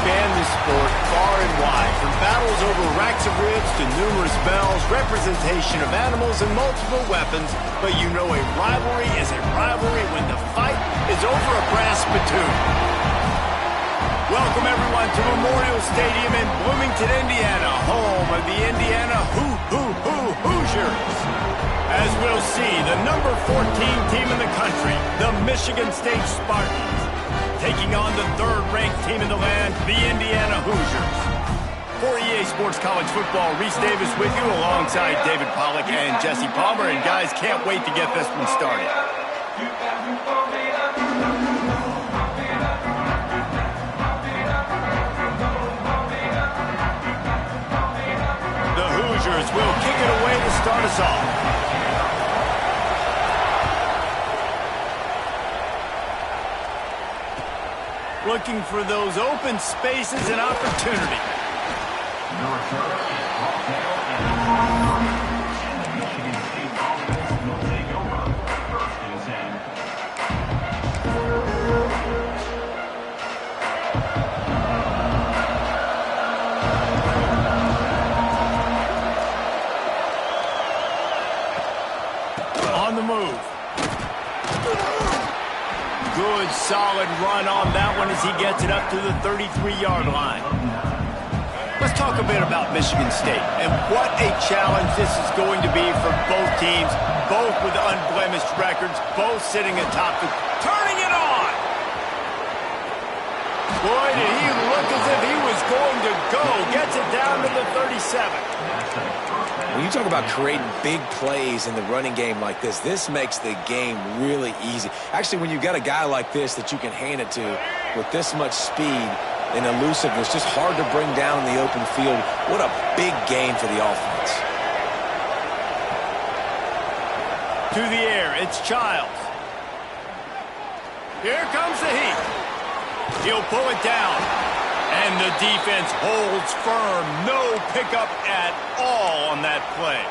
span this sport far and wide, from battles over racks of ribs to numerous bells, representation of animals and multiple weapons. But you know a rivalry is a rivalry when the fight is over a brass spittoon. Welcome everyone to Memorial Stadium in Bloomington, Indiana, home of the Indiana Hoosiers. As we'll see, the number 14 team in the country, the Michigan State Spartans, taking on the third-ranked team in the land, the Indiana Hoosiers. For EA Sports College Football, Reese Davis with you alongside David Pollack and Jesse Palmer. And guys, can't wait to get this one started. The Hoosiers will kick it away to start us off. Looking for those open spaces and opportunity. On the move. Good, solid run on that one as he gets it up to the 33-yard line. Let's talk a bit about Michigan State and what a challenge this is going to be for both teams, both with unblemished records, both sitting atop the... Turning it on! Boy, did he look as if he was going to go. Gets it down to the 37. When you talk about creating big plays in the running game like this makes the game really easy. Actually, when you've got a guy like this that you can hand it to with this much speed and elusiveness, just hard to bring down in the open field. What a big game for the offense. To the air, it's Childs. Here comes the heat. He'll pull it down. And the defense holds firm. No pickup at all on that play.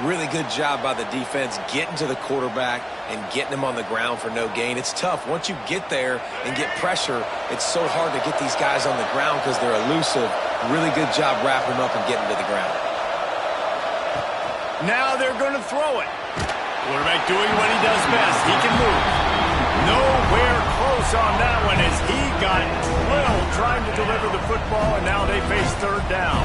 Really good job by the defense getting to the quarterback and getting him on the ground for no gain. It's tough. Once you get there and get pressure, it's so hard to get these guys on the ground because they're elusive. Really good job wrapping him up and getting to the ground. Now they're going to throw it. Quarterback doing what he does best. He can move. Nowhere close on that one as he got drilled trying to deliver the football, and now they face third down.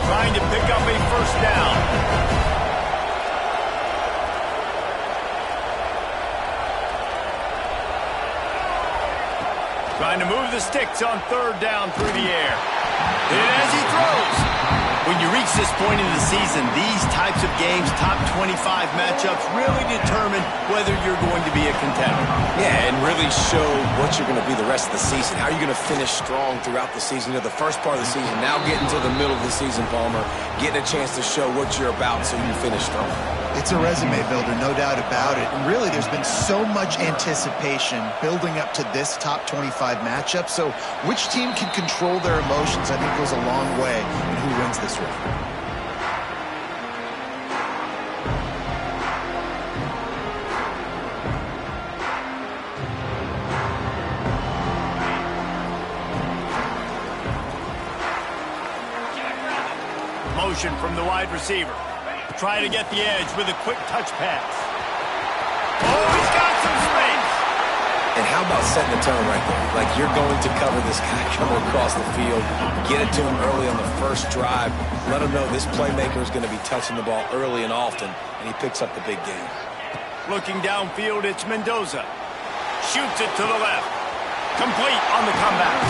Trying to pick up a first down. Trying to move the sticks on third down through the air. And as he throws. When you reach this point in the season, these types of games, top 25 matchups, really determine whether you're going to be a contender. Yeah, and really show what you're going to be the rest of the season. How are you going to finish strong throughout the season? You know, the first part of the season, now getting to the middle of the season, Palmer, getting a chance to show what you're about so you can finish strong. It's a resume builder, no doubt about it. And really, there's been so much anticipation building up to this top 25 matchup. So which team can control their emotions, I think, goes a long way in who wins this one. Motion from the wide receiver. Try to get the edge with a quick touch pass. Oh, he's got some space. And how about setting the tone right there? Like you're going to cover this guy coming across the field, get it to him early on the first drive, let him know this playmaker is going to be touching the ball early and often, and he picks up the big game. Looking downfield, it's Mendoza. Shoots it to the left. Complete on the comeback.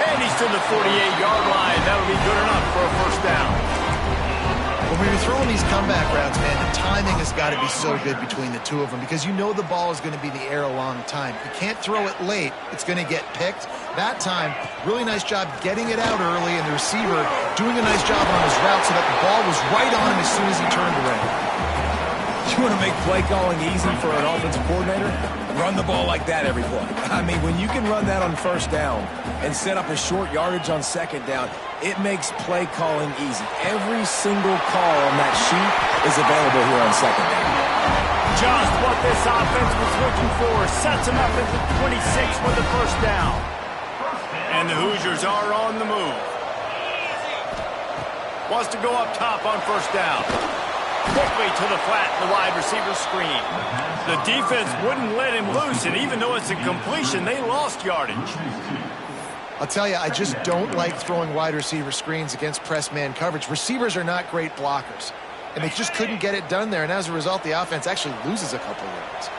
And he's to the 48-yard line. That'll be good enough for a first down. When you're throwing these comeback routes, man, the timing has got to be so good between the two of them because you know the ball is going to be in the air a long time. You can't throw it late. It's going to get picked. That time, really nice job getting it out early, and the receiver doing a nice job on his route so that the ball was right on him as soon as he turned around. You want to make play calling easy for an offensive coordinator? Run the ball like that every play. I mean, when you can run that on first down and set up a short yardage on second down, it makes play calling easy. Every single call on that sheet is available here on second down. Just what this offense was looking for. Sets them up at the 26 with the first down. And the Hoosiers are on the move. Wants to go up top on first down. Quickly to the flat, the wide receiver screen. The defense wouldn't let him loose, and even though it's a completion, they lost yardage. I'll tell you, I just don't like throwing wide receiver screens against press man coverage. Receivers are not great blockers, and they just couldn't get it done there, and as a result, the offense actually loses a couple of yards.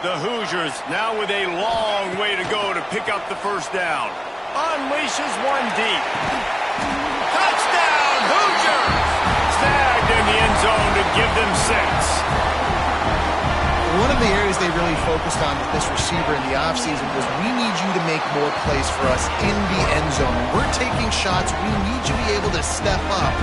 The Hoosiers now with a long way to go to pick up the first down. Unleashes one deep. Touchdown, Hoosiers! Snagged in the end zone to give them 6. One of the areas they really focused on with this receiver in the offseason was we need you to make more plays for us in the end zone. When we're taking shots, we need you to be able to step up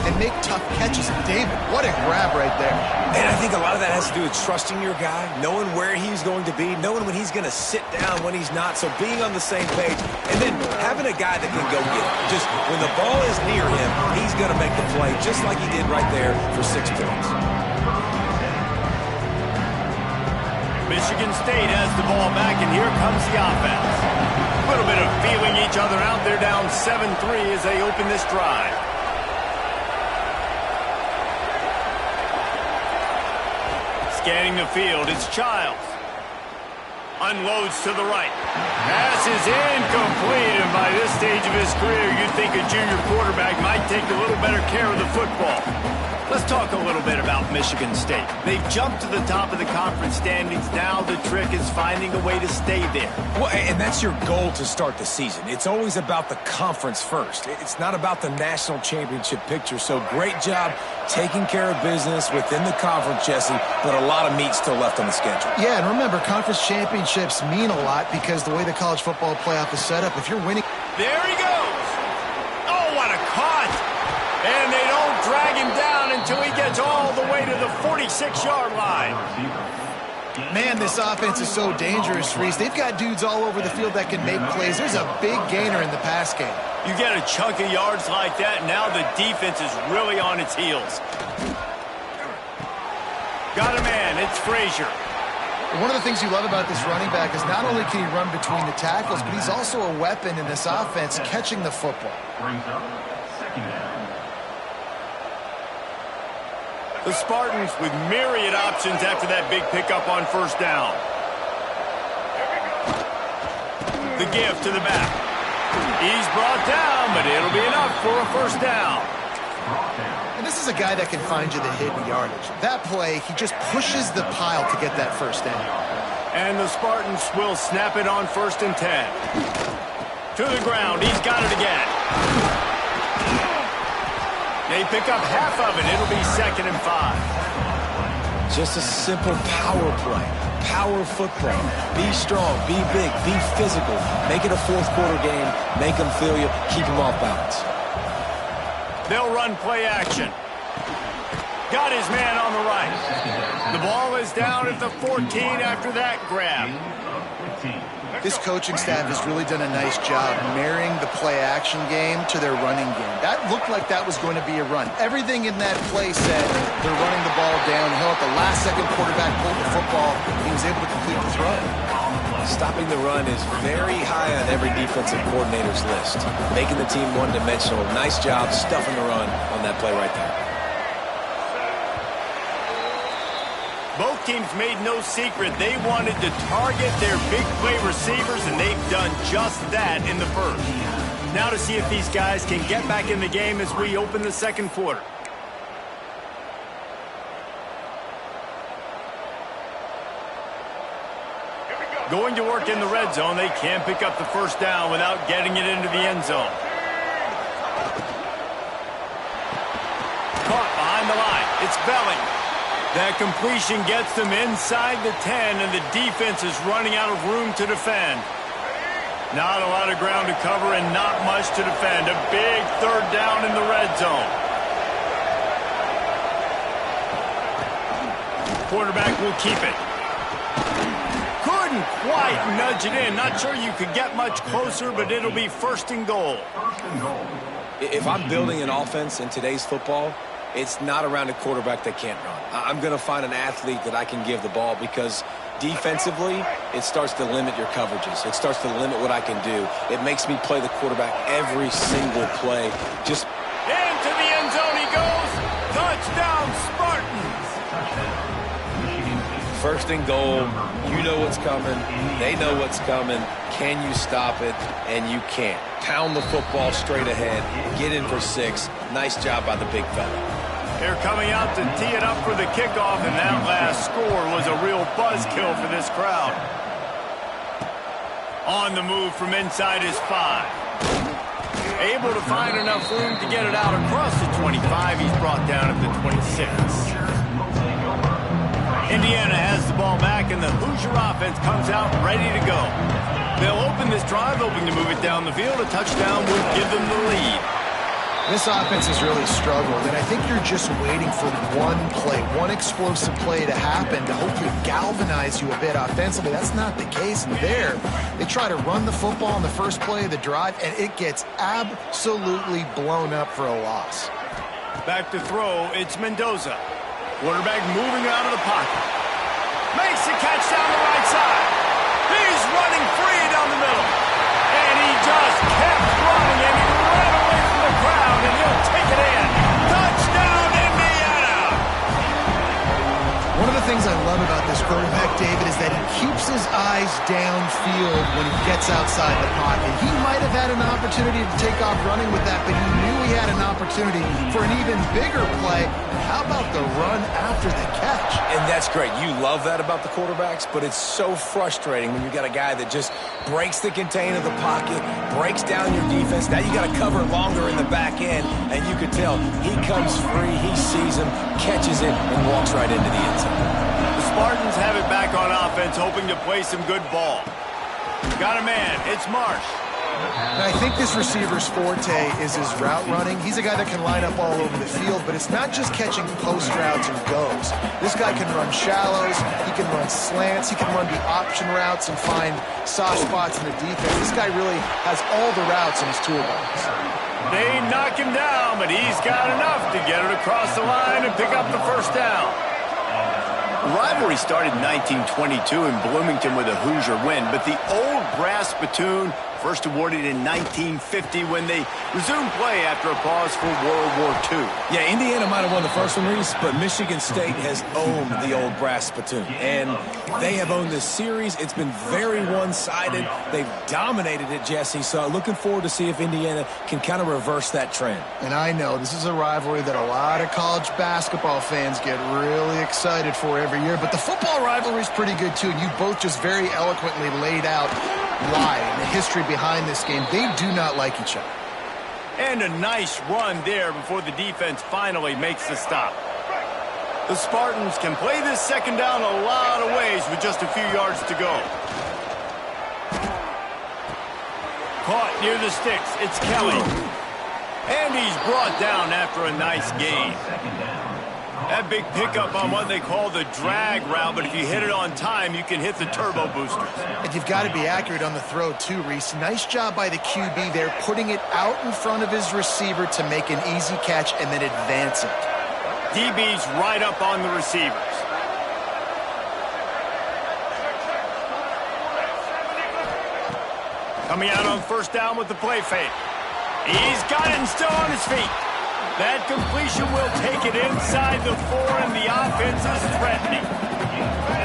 and make tough catches. David, what a grab right there. And I think a lot of that has to do with trusting your guy, knowing where he's going to be, knowing when he's going to sit down, when he's not, so being on the same page, and then having a guy that can go get it. Just when the ball is near him, he's going to make the play, just like he did right there for 6 points. Michigan State has the ball back, and here comes the offense. A little bit of feeling each other out. They're down 7-3 as they open this drive. Scanning the field, it's Childs. Unloads to the right. Pass is incomplete, and by this stage of his career, you'd think a junior quarterback might take a little better care of the football. Let's talk a little bit about Michigan State. They've jumped to the top of the conference standings. Now the trick is finding a way to stay there. Well, and that's your goal to start the season. It's always about the conference first. It's not about the national championship picture. So great job taking care of business within the conference, Jesse, but a lot of meat still left on the schedule. Yeah, and remember, conference championships mean a lot because the way the college football playoff is set up, if you're winning... There he goes! Oh, what a cut! And they don't drag him down until he gets all the way to the 46-yard line. Man, this offense is so dangerous, Reese. They've got dudes all over the field that can make plays. There's a big gainer in the pass game. You get a chunk of yards like that, now the defense is really on its heels. Got a man, it's Frazier. One of the things you love about this running back is not only can he run between the tackles, but he's also a weapon in this offense catching the football. The Spartans with myriad options after that big pickup on first down. The give to the back. He's brought down, but it'll be enough for a first down. And this is a guy that can find you the hidden yardage. That play, he just pushes the pile to get that first down. And the Spartans will snap it on 1st and 10. To the ground, he's got it again. They pick up half of it. It'll be 2nd and 5. Just a simple power play. Power football. Be strong, be big, be physical. Make it a fourth-quarter game. Make them feel you. Keep them off balance. They'll run play action. Got his man on the right. The ball is down at the 14 after that grab. This coaching staff has really done a nice job marrying the play-action game to their running game. That looked like that was going to be a run. Everything in that play said they're running the ball downhill. At the last second, quarterback pulled the football. He was able to complete the throw. Stopping the run is very high on every defensive coordinator's list. Making the team one-dimensional. Nice job stuffing the run on that play right there. Both teams made no secret they wanted to target their big play receivers, and they've done just that in the first. Now to see if these guys can get back in the game as we open the second quarter. Going to work in the red zone, they can't pick up the first down without getting it into the end zone. Caught behind the line. It's Belling. That completion gets them inside the 10, and the defense is running out of room to defend. Not a lot of ground to cover and not much to defend. A big 3rd down in the red zone. quarterback will keep it. Couldn't quite nudge it in. Not sure you could get much closer, but it'll be 1st and goal. If I'm building an offense in today's football, it's not around a quarterback that can't run. I'm going to find an athlete that I can give the ball because defensively, it starts to limit your coverages. It starts to limit what I can do. It makes me play the quarterback every single play. Just into the end zone he goes. Touchdown, Spartans. 1st and goal. You know what's coming. They know what's coming. Can you stop it? And you can't. Pound the football straight ahead. Get in for 6. Nice job by the big fella. They're coming out to tee it up for the kickoff, and that last score was a real buzzkill for this crowd. On the move from inside his 5. Able to find enough room to get it out across the 25. He's brought down at the 26. Indiana has the ball back, and the Hoosier offense comes out ready to go. They'll open this drive, hoping to move it down the field. A touchdown would give them the lead. This offense has really struggled, and I think you're just waiting for one play, one explosive play to happen to hopefully galvanize you a bit offensively. That's not the case there. They try to run the football in the first play of the drive, and it gets absolutely blown up for a loss. Back to throw, it's Mendoza. Quarterback moving out of the pocket. Makes the catch down the right side. He's running free down the middle. And he just kept running, and he ran away from the crowd, and he'll take it in. Touchdown, Indiana! One of the things I love about this quarterback, David, is that he keeps his eyes downfield when he gets outside the pocket. He might have had an opportunity to take off running with that, but he knew he had an opportunity for an even bigger play. How about the run after the catch? And that's great. You love that about the quarterbacks, but it's so frustrating when you got a guy that just breaks the contain of the pocket, breaks down your defense. Now you got to cover longer in the back end, and you can tell he comes free, he sees him, catches it, and walks right into the end zone. The Spartans have it back on offense, hoping to play some good ball. Got a man. It's Marsh. And I think this receiver's forte is his route running. He's a guy that can line up all over the field, but it's not just catching post routes and goes. This guy can run shallows, he can run slants, he can run the option routes and find soft spots in the defense. This guy really has all the routes in his toolbox. They knock him down, but he's got enough to get it across the line and pick up the 1st down. The rivalry started in 1922 in Bloomington with a Hoosier win, but the old brass spittoon first awarded in 1950 when they resumed play after a pause for World War II. Yeah, Indiana might have won the first one, Reese, but Michigan State has owned the old brass spittoon. And they have owned this series. It's been very one-sided. They've dominated it, Jesse. So looking forward to see if Indiana can kind of reverse that trend. And I know this is a rivalry that a lot of college basketball fans get really excited for every year. But the football rivalry is pretty good, too. And you both just very eloquently laid out why and the history behind this game. They do not like each other. And a nice run there before the defense finally makes the stop. The Spartans can play this 2nd down a lot of ways with just a few yards to go. Caught near the sticks. It's Kelly. And he's brought down after a nice gain. That big pickup on what they call the drag route, but if you hit it on time, you can hit the turbo boosters. And you've got to be accurate on the throw, too, Reese. Nice job by the QB there, putting it out in front of his receiver to make an easy catch and then advance it. DB's right up on the receivers. Coming out on 1st down with the play fake. He's got it and still on his feet. That completion will take it inside the 4, and the offense is threatening.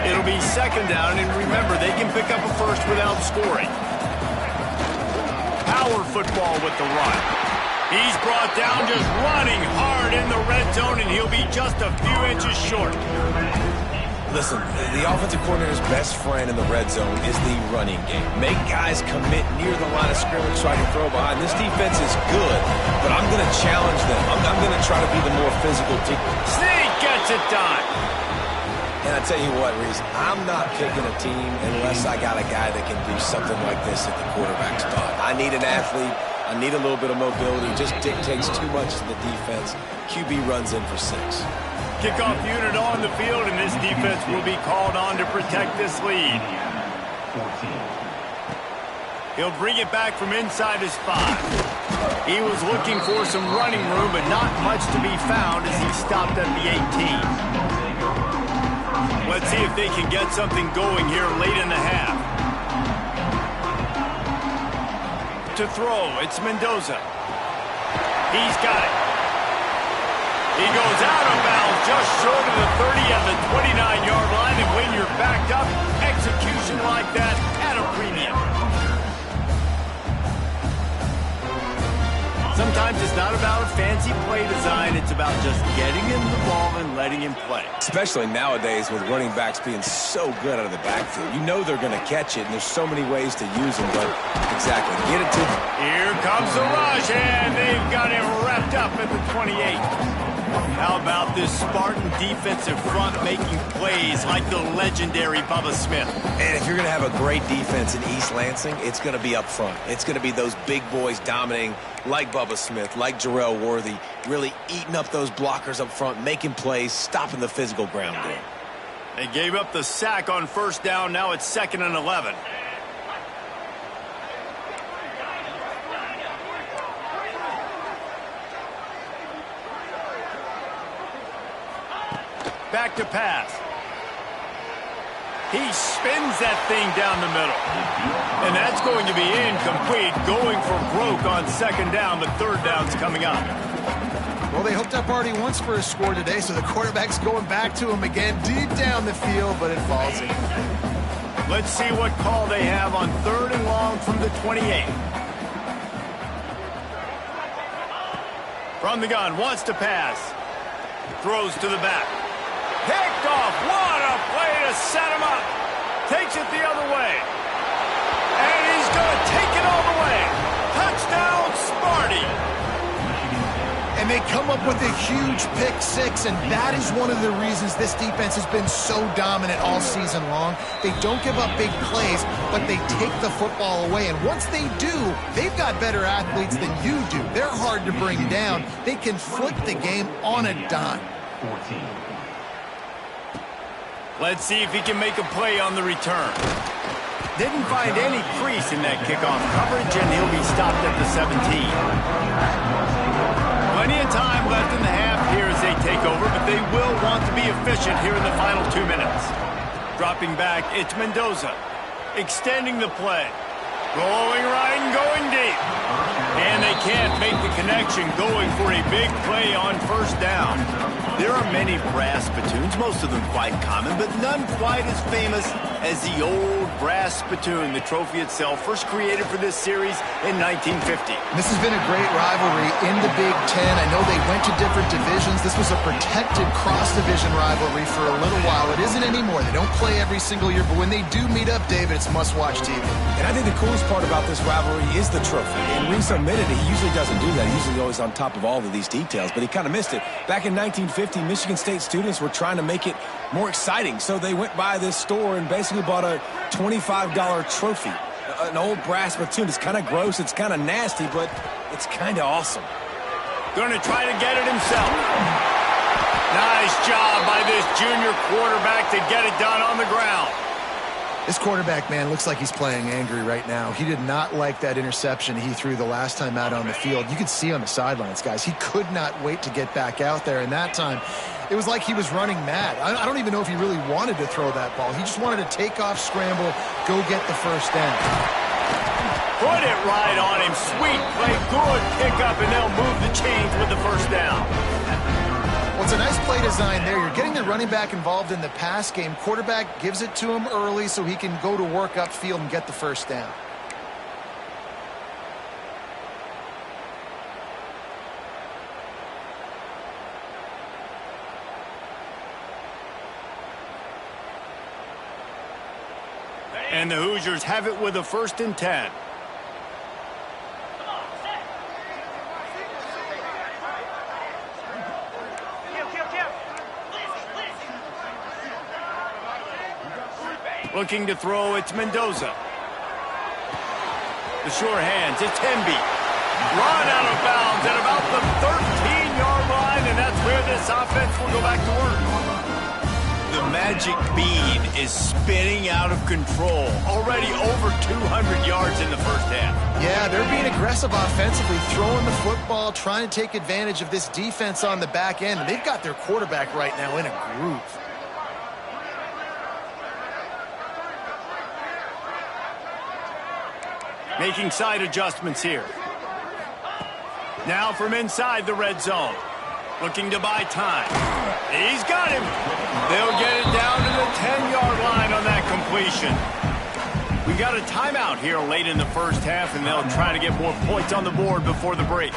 It'll be 2nd down, and remember, they can pick up a first without scoring. Power football with the run. He's brought down just running hard in the red zone, and he'll be just a few inches short. Listen, the offensive coordinator's best friend in the red zone is the running game. Make guys commit near the line of scrimmage so I can throw behind. This defense is good, but I'm going to challenge them. I'm going to try to be the more physical team. Sneak gets it done. And I tell you what, Reese, I'm not picking a team unless I got a guy that can do something like this at the quarterback spot. I need an athlete. I need a little bit of mobility. Just dictates too much to the defense. QB runs in for 6. Kickoff unit on the field, and this defense will be called on to protect this lead. He'll bring it back from inside his 5. He was looking for some running room, but not much to be found as he stopped at the 18. Let's see if they can get something going here late in the half. To throw, it's Mendoza. He's got it. He goes out of bounds just short of the 30 at the 29-yard line, and when you're backed up, execution like that at a premium. Sometimes it's not about a fancy play design. It's about just getting him the ball and letting him play. Especially nowadays with running backs being so good out of the backfield. You know they're going to catch it, and there's so many ways to use them, but exactly, get it to them. Here comes the rush, and they've got him wrapped up at the 28. How about this Spartan defensive front making plays like the legendary Bubba Smith? And if you're going to have a great defense in East Lansing, it's going to be up front. It's going to be those big boys dominating like Bubba Smith, like Jarrell Worthy, really eating up those blockers up front, making plays, stopping the physical ground game. They gave up the sack on first down. Now it's 2nd and 11. Back to pass. He spins that thing down the middle. And that's going to be incomplete, going for broke on 2nd down, but 3rd down's coming up. Well, they hooked up already once for a score today, so the quarterback's going back to him again deep down the field, but it falls in. Let's see what call they have on 3rd and long from the 28. From the gun, wants to pass. Throws to the back. Picked off. What a play to set him up. Takes it the other way. And he's going to take it all the way. Touchdown, Sparty. And they come up with a huge pick 6, and that is one of the reasons this defense has been so dominant all season long. They don't give up big plays, but they take the football away. And once they do, they've got better athletes than you do. They're hard to bring down. They can flip the game on a dime. 14. Let's see if he can make a play on the return. Didn't find any crease in that kickoff coverage, and he'll be stopped at the 17. Plenty of time left in the half here as they take over, but they will want to be efficient here in the final 2 minutes. Dropping back, it's Mendoza. Extending the play. Going right and going deep. And they can't make the connection, going for a big play on first down. There are many brass spittoons, most of them quite common, but none quite as famous as the old brass spittoon, the trophy itself, first created for this series in 1950. This has been a great rivalry in the Big Ten. I know they went to different divisions. This was a protected cross-division rivalry for a little while. It isn't anymore. They don't play every single year, but when they do meet up, David, it's must-watch TV. And I think the coolest part about this rivalry is the trophy. And Reese admitted it. He usually doesn't do that. He's usually always on top of all of these details, but he kind of missed it. Back in 1950, Michigan State students were trying to make it more exciting, so they went by this store and basically bought a $25 trophy, an old brass spittoon. It's kind of gross, it's kind of nasty, but it's kind of awesome. Going to try to get it himself. Nice job by this junior quarterback to get it done on the ground. This quarterback, man, looks like he's playing angry right now. He did not like that interception he threw the last time out on the field. You could see on the sidelines, guys, he could not wait to get back out there. And that time, it was like he was running mad. I don't even know if he really wanted to throw that ball. He just wanted to take off, scramble, go get the first down. Put it right on him. Sweet play, good pickup, and they'll move the chains with the first down. Well, it's a nice play design there. You're getting the running back involved in the pass game. Quarterback gives it to him early so he can go to work upfield and get the first down. And the Hoosiers have it with a 1st and 10. Looking to throw, it's Mendoza. The sure hands, it's Hemby. Run out of bounds at about the 13-yard line, and that's where this this offense will go back to work. The magic bean is spinning out of control. Already over 200 yards in the first half. Yeah, they're being aggressive offensively, throwing the football, trying to take advantage of this defense on the back end. And they've got their quarterback right now in a groove. Making side adjustments here. Now from inside the red zone. Looking to buy time. He's got him. They'll get it down to the 10-yard line on that completion. We got a timeout here late in the first half, and they'll try to get more points on the board before the break.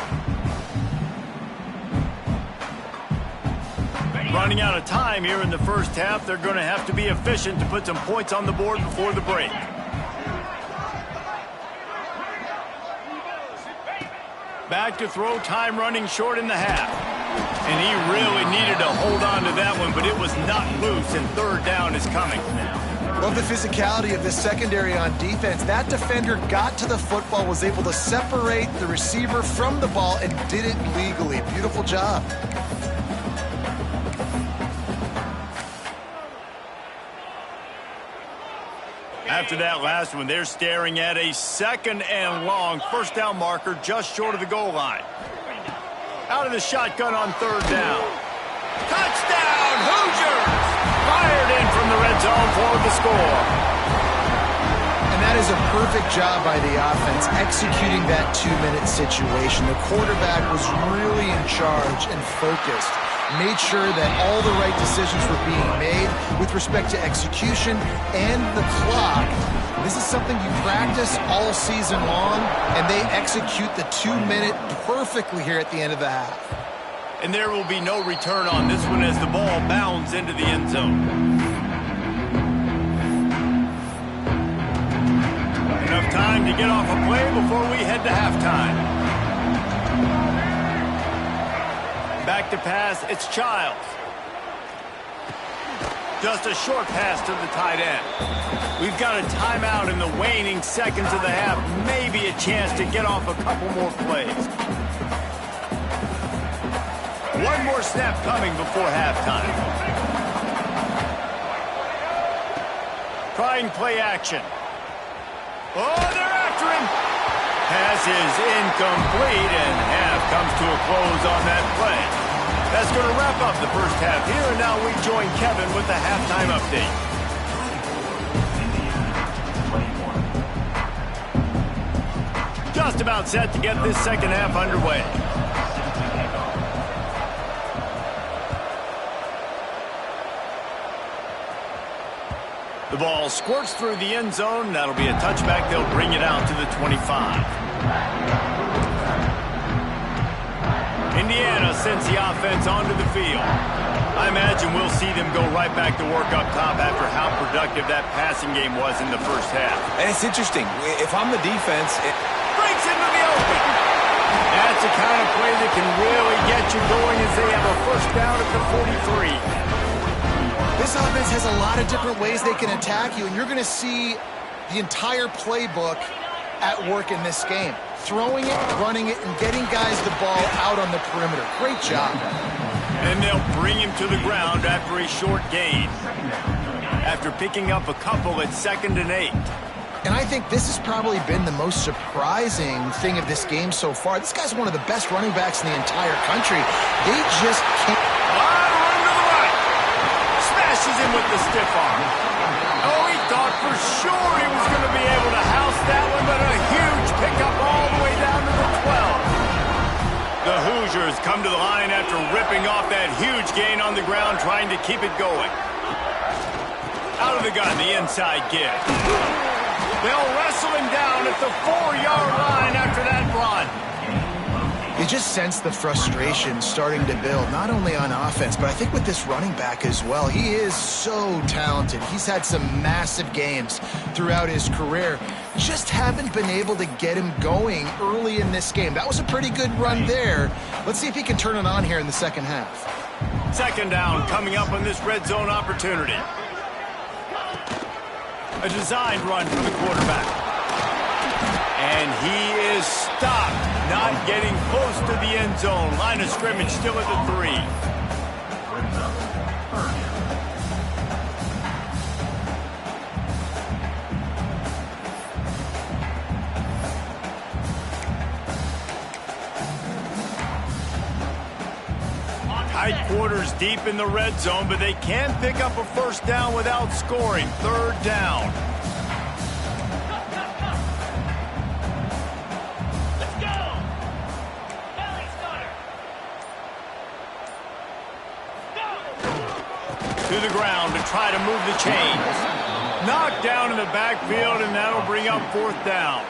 Running out of time here in the first half. They're going to have to be efficient to put some points on the board before the break. Back to throw, time running short in the half. And he really needed to hold on to that one, but it was not loose, and third down is coming. Love the physicality of this secondary on defense. That defender got to the football, was able to separate the receiver from the ball, and did it legally. Beautiful job. After that last one, they're staring at a 2nd and long. First down marker just short of the goal line. Out of the shotgun on third down. Touchdown, Hoosiers! Fired in from the red zone for the score. And that is a perfect job by the offense, executing that 2-minute situation. The quarterback was really in charge and focused. Made sure that all the right decisions were being made with respect to execution and the clock. This is something you practice all season long, and they execute the 2-minute perfectly here at the end of the half. And there will be no return on this one as the ball bounds into the end zone. Enough time to get off a play before we head to halftime. Back to pass, it's Childs. Just a short pass to the tight end. We've got a timeout in the waning seconds of the half. Maybe a chance to get off a couple more plays. One more snap coming before halftime. Trying play action. Oh, they're after him. Pass is incomplete, and half comes to a close on that play. That's going to wrap up the first half here, and now we join Kevin with the halftime update. Just about set to get this second half underway. The ball squirts through the end zone. That'll be a touchback. They'll bring it out to the 25. Indiana sends the offense onto the field. I imagine we'll see them go right back to work up top after how productive that passing game was in the first half. And it's interesting. If I'm the defense, it breaks into the open. That's the kind of play that can really get you going as they have a first down at the 43. This offense has a lot of different ways they can attack you, and you're going to see the entire playbook at work in this game. Throwing it, running it, and getting guys the ball out on the perimeter. Great job. And they'll bring him to the ground after a short gain. After picking up a couple at 2nd and 8. And I think this has probably been the most surprising thing of this game so far. This guy's one of the best running backs in the entire country. They just can't. Run to the right. Smashes him with the stiff arm. Oh, he thought for sure he was going to be able to house that one, but a huge pickup all the way down to the 12. The Hoosiers come to the line after ripping off that huge gain on the ground, trying to keep it going. Out of the gun, the inside give. They'll wrestle him down at the 4-yard line after that run. You just sense the frustration starting to build, not only on offense, but I think with this running back as well. He is so talented. He's had some massive games throughout his career. Just haven't been able to get him going early in this game. That was a pretty good run there. Let's see if he can turn it on here in the second half. Second down coming up on this red zone opportunity. A designed run for the quarterback. And he is stopped, not getting close to the end zone. Line of scrimmage still at the 3. quarters deep in the red zone, but they can pick up a first down without scoring. Third down. Let's go! Kelly starter. Go! To the ground to try to move the chains. Knocked down in the backfield, and that'll bring up fourth down.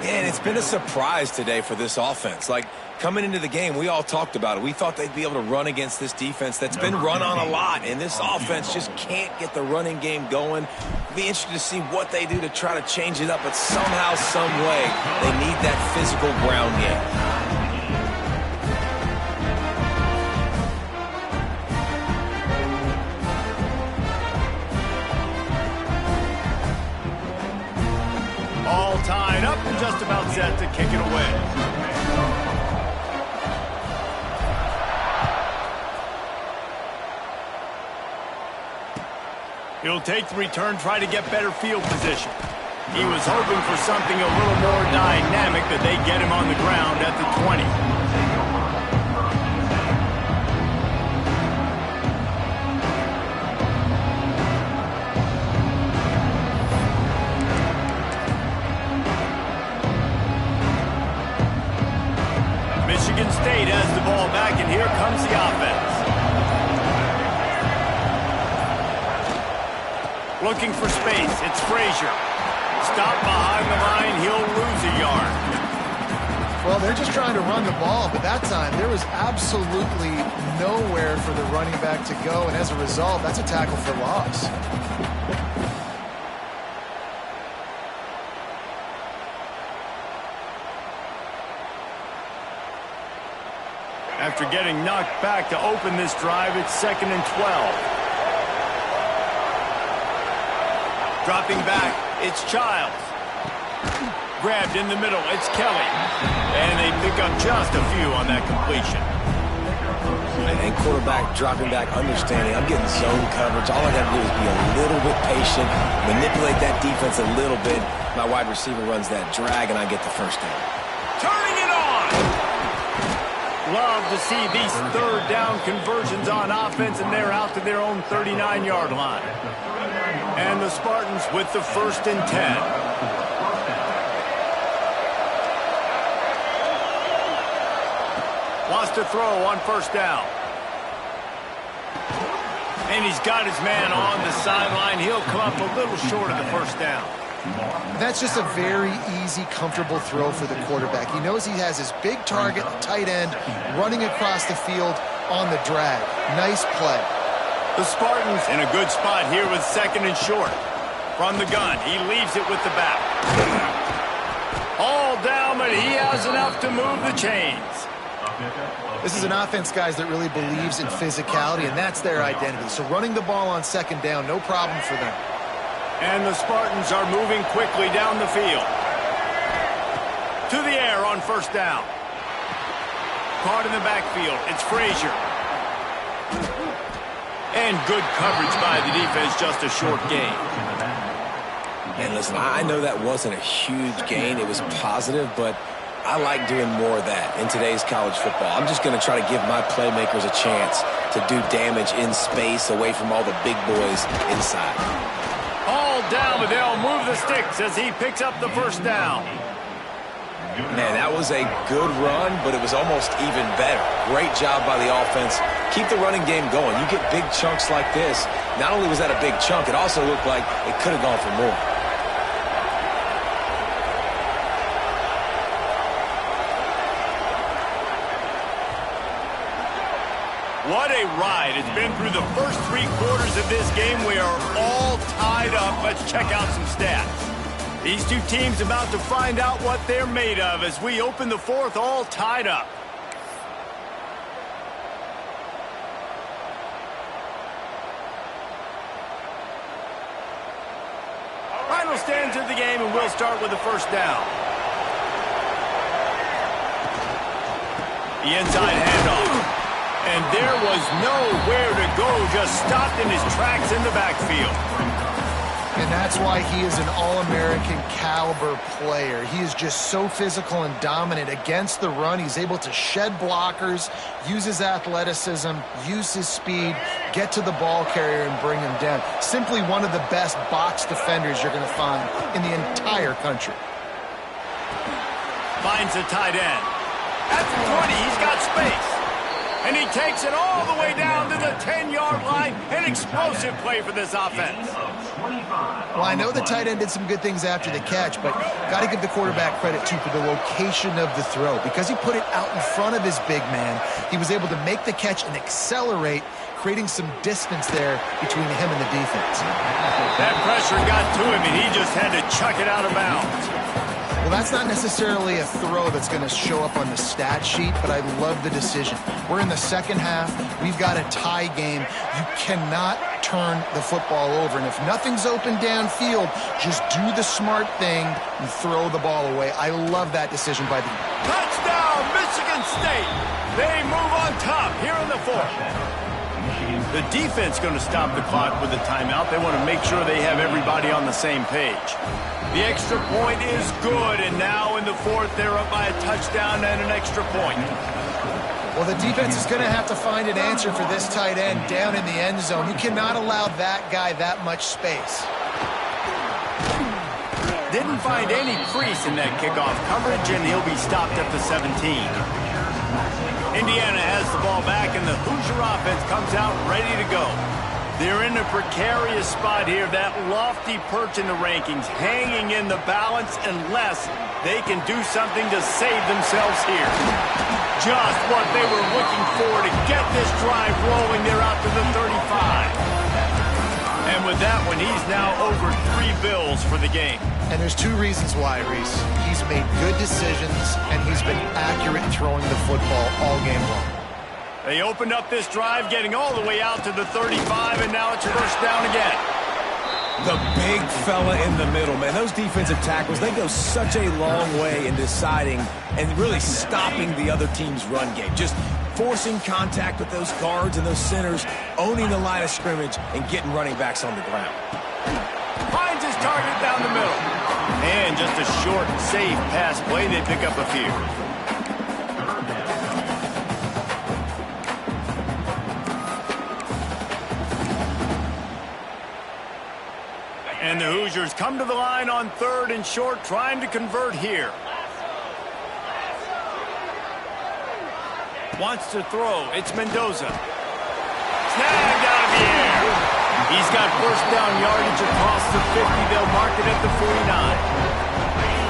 And it's been a surprise today for this offense. Like, coming into the game, we all talked about it. We thought they'd be able to run against this defense that's been run on a lot, and this offense just can't get the running game going. Be interested to see what they do to try to change it up, but somehow, some way, they need that physical ground game. All tied up and just about set to kick it away. He'll take the return, try to get better field position. He was hoping for something a little more dynamic, that they get him on the ground at the 20. Michigan State has the ball back, and here comes the offense. Looking for space. It's Frazier. Stop behind the line. He'll lose a yard. Well, they're just trying to run the ball, but that time there was absolutely nowhere for the running back to go, and as a result, that's a tackle for loss. After getting knocked back to open this drive, it's 2nd and 12. Dropping back, it's Childs. Grabbed in the middle, it's Kelly. And they pick up just a few on that completion. And quarterback dropping back, understanding I'm getting zone coverage. All I got to do is be a little bit patient, manipulate that defense a little bit. My wide receiver runs that drag, and I get the first down. Turning it on! Love to see these third down conversions on offense, and they're out to their own 39-yard line. And the Spartans with the 1st and 10. Wants to throw on first down. And he's got his man on the sideline. He'll come up a little short of the first down. That's just a very easy, comfortable throw for the quarterback. He knows he has his big target, the tight end, running across the field on the drag. Nice play. The Spartans in a good spot here with 2nd and short. From the gun, he leaves it with the back. All down, but he has enough to move the chains. This is an offense, guys, that really believes in physicality, and that's their identity. So running the ball on 2nd down, no problem for them. And the Spartans are moving quickly down the field. To the air on first down. Caught in the backfield. It's Frazier. And good coverage by the defense, just a short gain. And listen, I know that wasn't a huge gain. It was positive, but I like doing more of that in today's college football. I'm just going to try to give my playmakers a chance to do damage in space away from all the big boys inside. All down, but they'll move the sticks as he picks up the first down. Man, that was a good run, but it was almost even better. Great job by the offense. Keep the running game going. You get big chunks like this. Not only was that a big chunk, it also looked like it could have gone for more. What a ride. It's been through the first 3 quarters of this game. We are all tied up. Let's check out some stats. These two teams about to find out what they're made of as we open the 4th, all tied up. Final stands of the game, and we'll start with the first down. The inside handoff. And there was nowhere to go, just stopped in his tracks in the backfield. And that's why he is an All-American caliber player. He is just so physical and dominant against the run. He's able to shed blockers, use his athleticism, use his speed, get to the ball carrier and bring him down. Simply one of the best box defenders you're going to find in the entire country. Finds the tight end. At the 20, he's got space. And he takes it all the way down to the 10-yard line. An explosive play for this offense. Well, I know the tight end did some good things after the catch, but got to give the quarterback credit, too, for the location of the throw. Because he put it out in front of his big man, he was able to make the catch and accelerate, creating some distance there between him and the defense. That pressure got to him, and he just had to chuck it out of bounds. Well, that's not necessarily a throw that's going to show up on the stat sheet, but I love the decision. We're in the second half. We've got a tie game. You cannot turn the football over. And if nothing's open downfield, just do the smart thing and throw the ball away. I love that decision by the... Touchdown, Michigan State! They move on top here in the fourth. The defense going to stop the clock with a timeout. They want to make sure they have everybody on the same page. The extra point is good, and now in the fourth, they're up by a touchdown and an extra point. Well, the defense is going to have to find an answer for this tight end down in the end zone. You cannot allow that guy that much space. Didn't find any crease in that kickoff coverage, and he'll be stopped at the 17. Indiana has the ball back, and the Hoosier offense comes out ready to go. They're in a precarious spot here, that lofty perch in the rankings, hanging in the balance unless they can do something to save themselves here. Just what they were looking for to get this drive rolling. They're out to the 35. And with that one, he's now over 3 bills for the game. And there's 2 reasons why, Reese. He's made good decisions, and he's been accurate throwing the football all game long. They opened up this drive, getting all the way out to the 35, and now it's first down again. The big fella in the middle, man. Those defensive tackles, they go such a long way in deciding and really stopping the other team's run game. Just forcing contact with those guards and those centers, owning the line of scrimmage, and getting running backs on the ground. Finds his target down the middle. And just a short, safe pass play. They pick up a few. And the Hoosiers come to the line on 3rd and short, trying to convert here. Wants to throw. It's Mendoza. Snagged out of the air. He's got first down yardage across the 50. They'll mark it at the 49.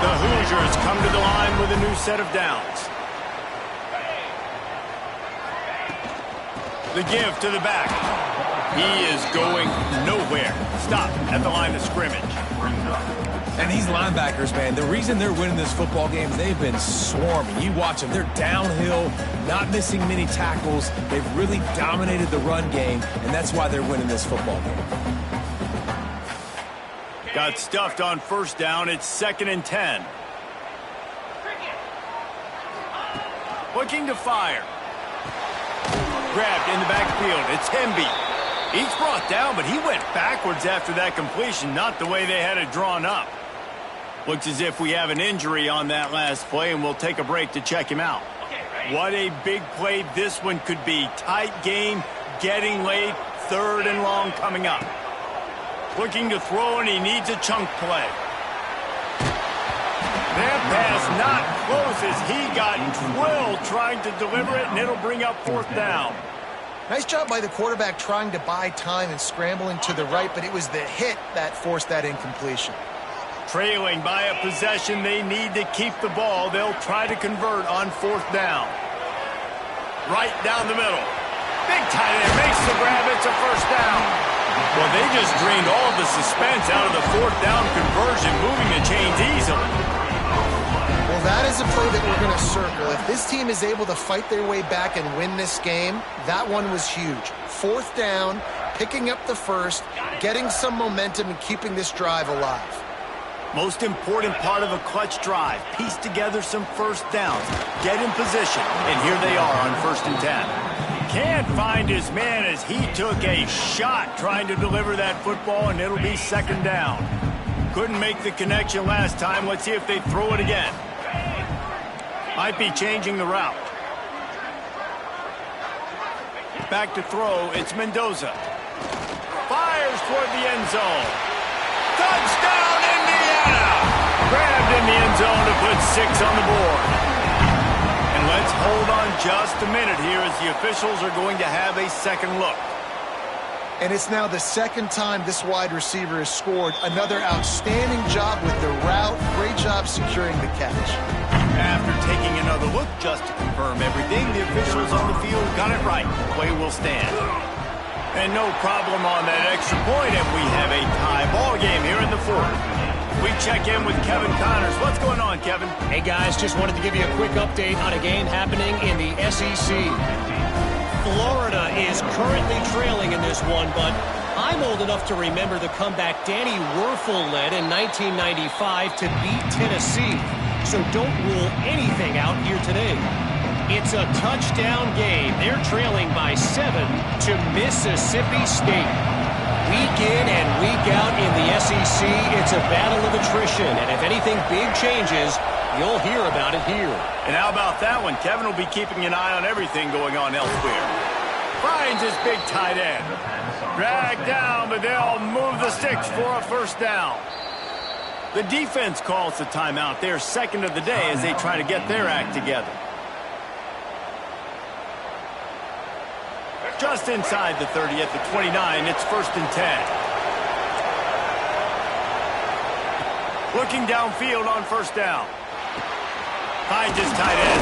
The Hoosiers come to the line with a new set of downs. The give to the back. He is going nowhere. Stop at the line of scrimmage. And these linebackers, man, the reason they're winning this football game is they've been swarming. You watch them. They're downhill, not missing many tackles. They've really dominated the run game, and that's why they're winning this football game. Got stuffed on first down. It's 2nd and 10. Looking to fire. Grabbed in the backfield. It's Hemby. He's brought down, but he went backwards after that completion, not the way they had it drawn up. Looks as if we have an injury on that last play, and we'll take a break to check him out. What a big play this one could be. Tight game, getting late, 3rd and long coming up. Looking to throw, and he needs a chunk play. That pass not close as he got drilled trying to deliver it, and it'll bring up 4th down. Nice job by the quarterback trying to buy time and scrambling to the right, but it was the hit that forced that incompletion. Trailing by a possession, they need to keep the ball. They'll try to convert on 4th down. Right down the middle. Big tight end makes the grab. It's a first down. Well, they just drained all the suspense out of the 4th down conversion, moving the chains easily. Well, that is a play that we're going to circle. If this team is able to fight their way back and win this game, that one was huge. 4th down, picking up the first, getting some momentum and keeping this drive alive. Most important part of a clutch drive. Piece together some first downs. Get in position. And here they are on 1st and 10. Can't find his man as he took a shot trying to deliver that football, and it'll be second down. Couldn't make the connection last time. Let's see if they throw it again. Might be changing the route. Back to throw, it's Mendoza. Fires toward the end zone. Touchdown, Indiana! Grabbed in the end zone to put 6 on the board. And let's hold on just a minute here as the officials are going to have a second look. And it's now the second time this wide receiver has scored. Another outstanding job with the route. Great job securing the catch. After taking another look just to confirm everything, the officials on the field got it right. Play will stand. And no problem on that extra point, and we have a tie ball game here in the fourth. We check in with Kevin Connors. What's going on, Kevin? Hey, guys, just wanted to give you a quick update on a game happening in the SEC. Florida is currently trailing in this one, but I'm old enough to remember the comeback Danny Werfel led in 1995 to beat Tennessee. So don't rule anything out here today. It's a touchdown game. They're trailing by 7 to Mississippi State. Week in and week out in the SEC, it's a battle of attrition. And if anything big changes, you'll hear about it here. And how about that one? Kevin will be keeping an eye on everything going on elsewhere. Finds his big tight end. Dragged down, but they'll move the sticks for a first down. The defense calls the timeout. They're second of the day as they try to get their act together. Just inside the 30 at the 29, it's 1st and 10. Looking downfield on first down. Finds his tight end.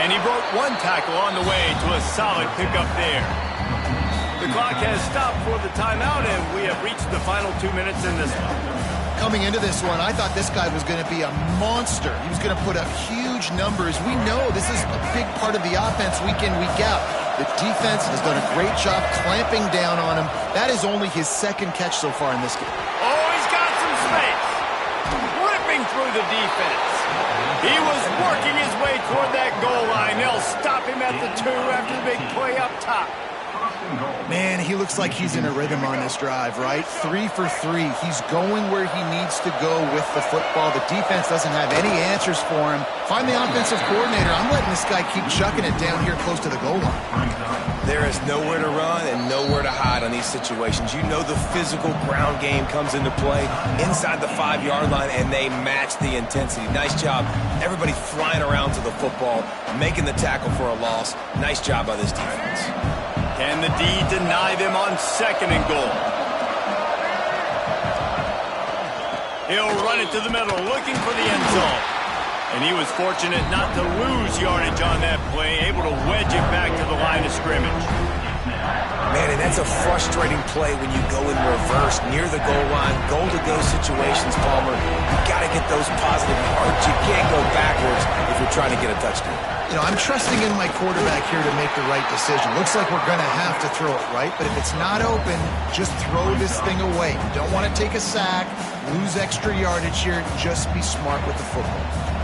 And he broke one tackle on the way to a solid pickup there. The clock has stopped for the timeout, and we have reached the final 2 minutes in this one. Coming into this one, I thought this guy was going to be a monster. He was going to put up huge numbers. We know this is a big part of the offense week in, week out. The defense has done a great job clamping down on him. That is only his second catch so far in this game. Oh, he's got some space. Ripping through the defense. He was working his way toward that goal line. They'll stop him at the 2 after the big play up top. Man, he looks like he's in a rhythm on this drive, right? 3 for 3. He's going where he needs to go with the football. The defense doesn't have any answers for him. Find the offensive coordinator. I'm letting this guy keep chucking it down here close to the goal line. There is nowhere to run and nowhere to hide on these situations. You know the physical ground game comes into play inside the 5-yard line, and they match the intensity. Nice job. Everybody flying around to the football, making the tackle for a loss. Nice job by this defense. Can the D deny them on 2nd and goal? He'll run it to the middle, looking for the end zone. And he was fortunate not to lose yardage on that play, able to wedge it back to the line of scrimmage. Man, and that's a frustrating play when you go in reverse near the goal line, goal-to-go situations, Palmer. You got to get those positive yards. You can't go backwards if you're trying to get a touchdown. You know, I'm trusting in my quarterback here to make the right decision. Looks like we're going to have to throw it, right? But if it's not open, just throw this thing away. You don't want to take a sack, lose extra yardage here. Just be smart with the football.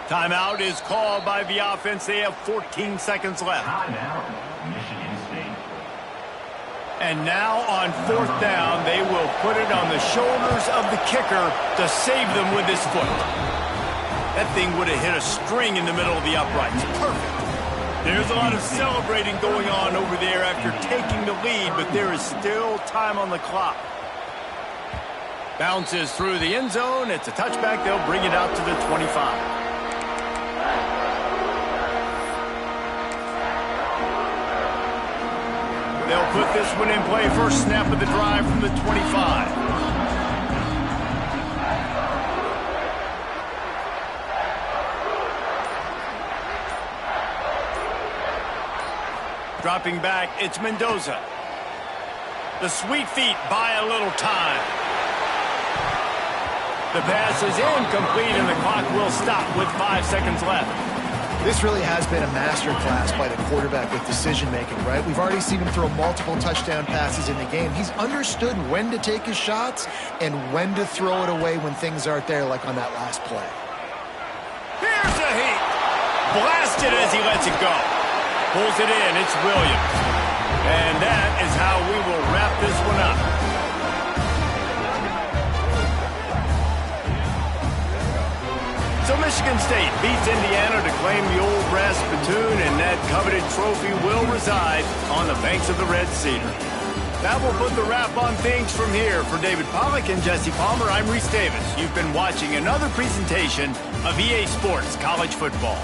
Timeout is called by the offense. They have 14 seconds left. Michigan State. And now on 4th down, they will put it on the shoulders of the kicker to save them with his foot. That thing would have hit a string in the middle of the uprights. Perfect. There's a lot of celebrating going on over there after taking the lead, but there is still time on the clock. Bounces through the end zone. It's a touchback. They'll bring it out to the 25. They'll put this one in play. First snap of the drive from the 25. Dropping back, it's Mendoza. The sweet feet buy a little time. The pass is incomplete, and the clock will stop with 5 seconds left. This really has been a masterclass by the quarterback with decision-making, right? We've already seen him throw multiple touchdown passes in the game. He's understood when to take his shots and when to throw it away when things aren't there, like on that last play. Here's a heat. Blasted as he lets it go. Pulls it in. It's Williams. And that is how we will wrap this one up. So Michigan State beats Indiana to claim the old brass spittoon, and that coveted trophy will reside on the banks of the Red Cedar. That will put the wrap on things from here. For David Pollack and Jesse Palmer, I'm Reese Davis. You've been watching another presentation of EA Sports College Football.